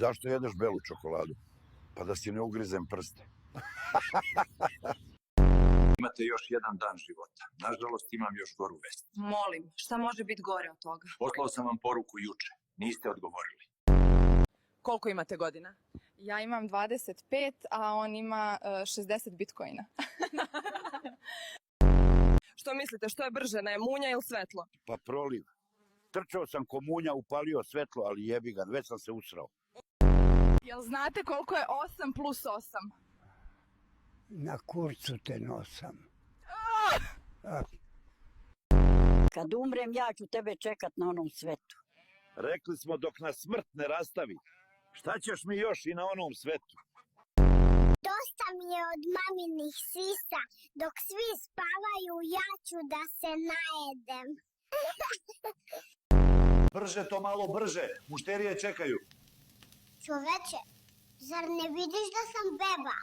Zašto jedeš belu čokoladu? Pa da si ne ugrizem prste. Imate još jedan dan života. Nažalost, imam još goru vest. Molim, šta može biti gore od toga? Poslao sam vam poruku juče. Niste odgovorili. Koliko imate godina? Ja imam 25, a on ima 60 bitcoina. Što mislite, što je brže, ne munja ili svetlo? Pa proliv. Trčao sam ko munja, upalio svetlo, ali jebi ga, već sam se usrao. Jel znate koliko je 8 plus 8? Na kurcu te nosam. Kad umrem, ja ću tebe čekat na onom svetu. Rekli smo dok nas smrt ne rastavi. Šta ćeš mi još i na onom svetu? Dosta mi je od maminih sisa. Dok svi spavaju, ja ću da se najedem. Brže to malo brže, mušterije čekaju. Čoveče, zar ne vidiš da sam beba?